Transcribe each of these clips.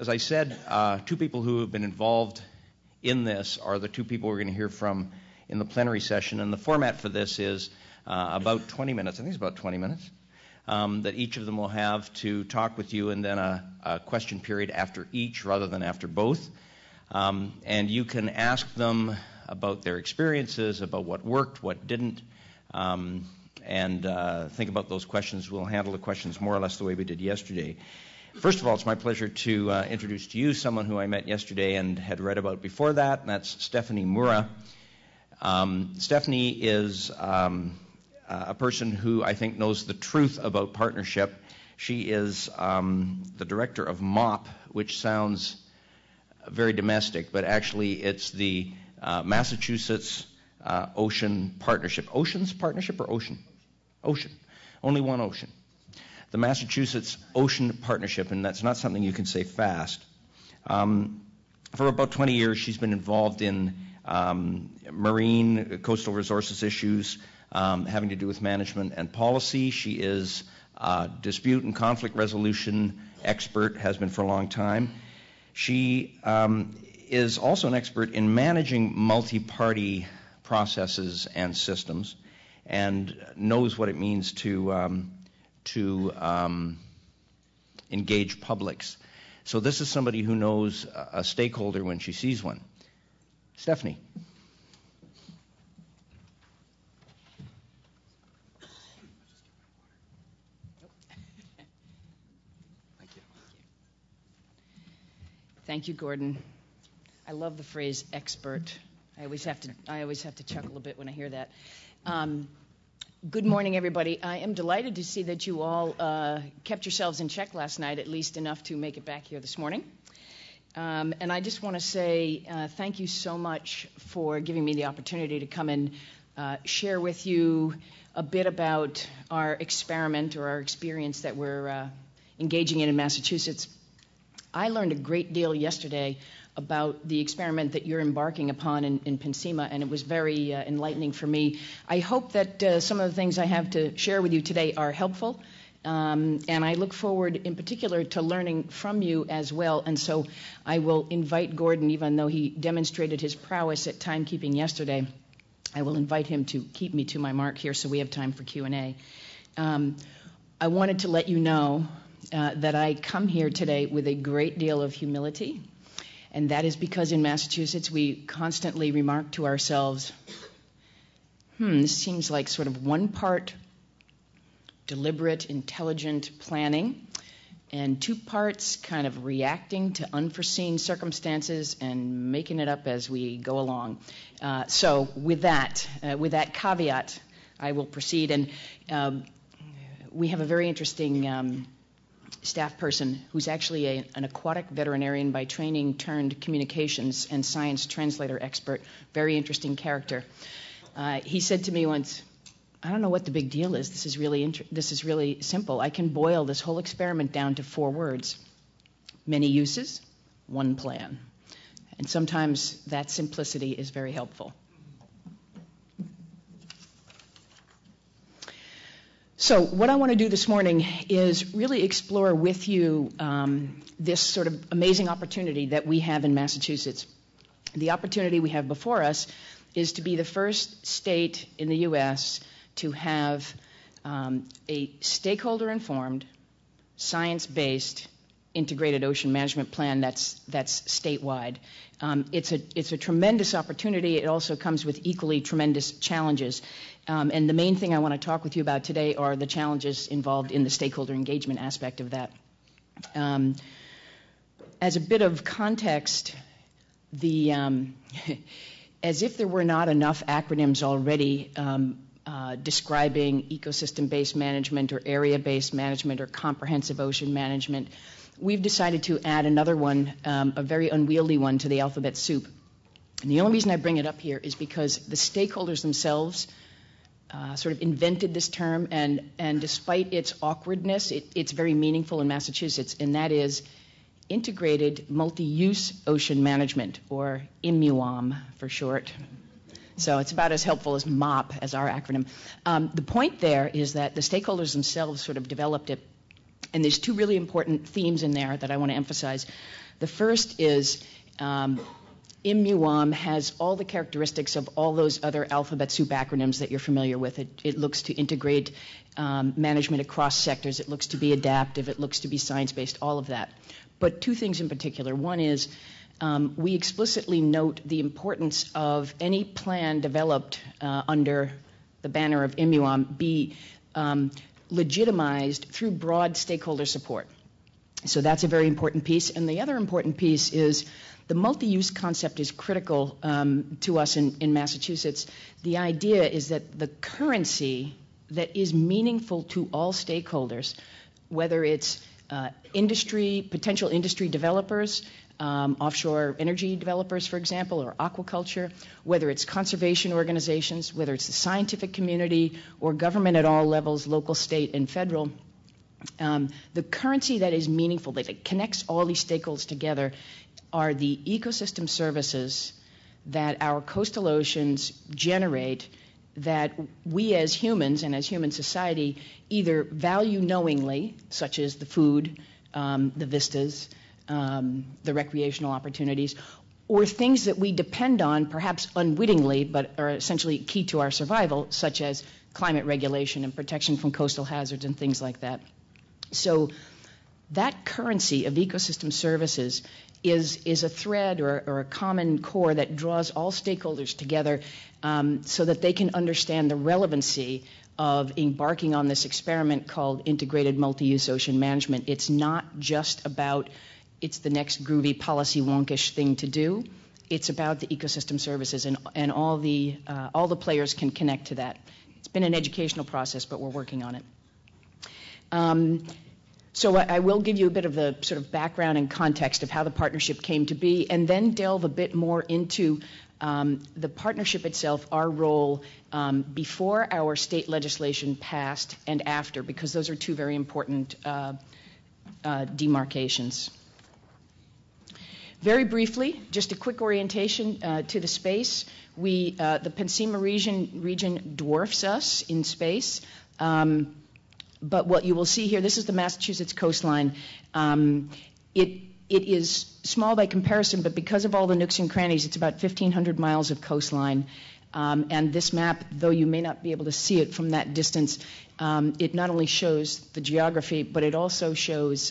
As I said, two people who have been involved in this are the two people we're going to hear from in the plenary session. And the format for this is about 20 minutes. I think it's about 20 minutes that each of them will have to talk with you, and then a question period after each rather than after both. And you can ask them about their experiences, about what worked, what didn't, and think about those questions. We'll handle the questions more or less the way we did yesterday. First of all, it's my pleasure to introduce to you someone who I met yesterday and had read about before that, and that's Stephanie Moura. Stephanie is a person who I think knows the truth about partnership. She is the director of MOP, which sounds very domestic, but actually it's the Massachusetts Ocean Partnership. Oceans Partnership or Ocean? Ocean. Only one ocean. The Massachusetts Ocean Partnership, and that's not something you can say fast. For about 20 years, she's been involved in marine, coastal resources issues having to do with management and policy. She is a dispute and conflict resolution expert, has been for a long time. She is also an expert in managing multi-party processes and systems, and knows what it means to engage publics. So this is somebody who knows a stakeholder when she sees one. Stephanie. Thank you. Thank you, Gordon. I love the phrase expert. I always have to chuckle a bit when I hear that. Good morning, everybody. I am delighted to see that you all kept yourselves in check last night, at least enough to make it back here this morning. And I just want to say thank you so much for giving me the opportunity to come and share with you a bit about our experiment or our experience that we're engaging in Massachusetts. I learned a great deal yesterday about the experiment that you're embarking upon in PNCIMA, and it was very enlightening for me. I hope that some of the things I have to share with you today are helpful, and I look forward in particular to learning from you as well. And so I will invite Gordon, even though he demonstrated his prowess at timekeeping yesterday, I will invite him to keep me to my mark here so we have time for Q&A. I wanted to let you know that I come here today with a great deal of humility. And that is because in Massachusetts we constantly remark to ourselves, this seems like sort of one part deliberate, intelligent planning, and two parts kind of reacting to unforeseen circumstances and making it up as we go along. So with that caveat, I will proceed. And we have a very interesting staff person who's actually an aquatic veterinarian by training turned communications and science translator expert. Very interesting character. He said to me once, I don't know what the big deal is. This is really simple. I can boil this whole experiment down to 4 words. Many uses, one plan. And sometimes that simplicity is very helpful. So what I want to do this morning is really explore with you this sort of amazing opportunity that we have in Massachusetts. The opportunity we have before us is to be the first state in the U.S. to have a stakeholder-informed, science-based, integrated ocean management plan that's statewide. It's a tremendous opportunity. It also comes with equally tremendous challenges. And the main thing I want to talk with you about today are the challenges involved in the stakeholder engagement aspect of that. As a bit of context, as if there were not enough acronyms already describing ecosystem-based management or area-based management or comprehensive ocean management, we've decided to add another one, a very unwieldy one, to the alphabet soup. And the only reason I bring it up here is because the stakeholders themselves sort of invented this term, and despite its awkwardness, it's very meaningful in Massachusetts, and that is Integrated Multi-Use Ocean Management, or IMUOM for short. So it's about as helpful as MOP as our acronym. The point there is that the stakeholders themselves sort of developed it And there's two really important themes in there that I want to emphasize. The first is IMUOM has all the characteristics of all those other alphabet soup acronyms that you're familiar with. It looks to integrate management across sectors. It looks to be adaptive. It looks to be science-based, all of that. But two things in particular. One is we explicitly note the importance of any plan developed under the banner of IMUOM be legitimized through broad stakeholder support. So that's a very important piece. And the other important piece is the multi-use concept is critical to us in Massachusetts. The idea is that the currency that is meaningful to all stakeholders, whether it's industry, potential industry developers, offshore energy developers, for example, or aquaculture, whether it's conservation organizations, whether it's the scientific community or government at all levels, local, state, and federal, the currency that is meaningful, that connects all these stakeholders together, are the ecosystem services that our coastal oceans generate that we as humans and as human society either value knowingly, such as the food, the vistas, the recreational opportunities, or things that we depend on perhaps unwittingly but are essentially key to our survival, such as climate regulation and protection from coastal hazards and things like that. So that currency of ecosystem services is a thread or a common core that draws all stakeholders together so that they can understand the relevancy of embarking on this experiment called integrated multi-use ocean management. It's not just about it's the next groovy policy wonkish thing to do. It's about the ecosystem services, and all the players can connect to that. It's been an educational process, but we're working on it. So I will give you a bit of the sort of background and context of how the partnership came to be, and then delve a bit more into the partnership itself, our role before our state legislation passed and after, because those are two very important demarcations. Very briefly, just a quick orientation to the space. The PNCIMA region dwarfs us in space. But what you will see here, this is the Massachusetts coastline. It is small by comparison, but because of all the nooks and crannies, it's about 1,500 miles of coastline. And this map, though you may not be able to see it from that distance, it not only shows the geography, but it also shows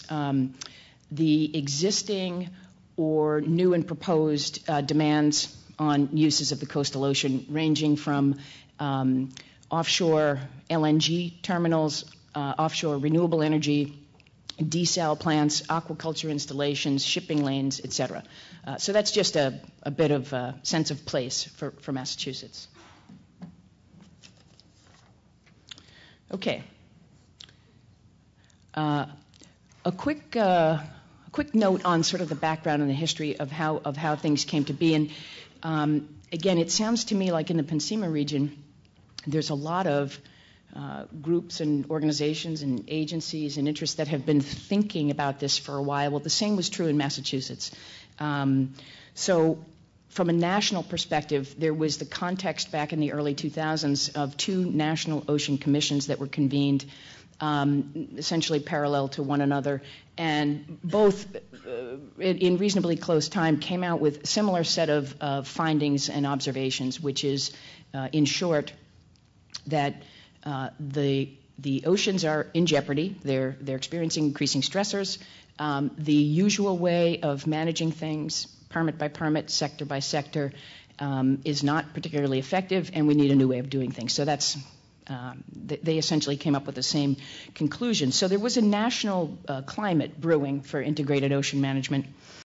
the existing or new and proposed demands on uses of the coastal ocean, ranging from offshore LNG terminals, offshore renewable energy, desal plants, aquaculture installations, shipping lanes, et cetera. So that's just a bit of a sense of place for Massachusetts. Okay. A quick note on sort of the background and the history of how things came to be. And again, it sounds to me like in the PNCIMA region, there's a lot of groups and organizations and agencies and interests that have been thinking about this for a while. Well, the same was true in Massachusetts. So from a national perspective, there was the context back in the early 2000s of two national ocean commissions that were convened essentially parallel to one another, and both in reasonably close time came out with a similar set of findings and observations, which is, in short, that the oceans are in jeopardy. They're experiencing increasing stressors. The usual way of managing things, permit by permit, sector by sector, is not particularly effective, and we need a new way of doing things. So that's they essentially came up with the same conclusion. So there was a national climate brewing for integrated ocean management.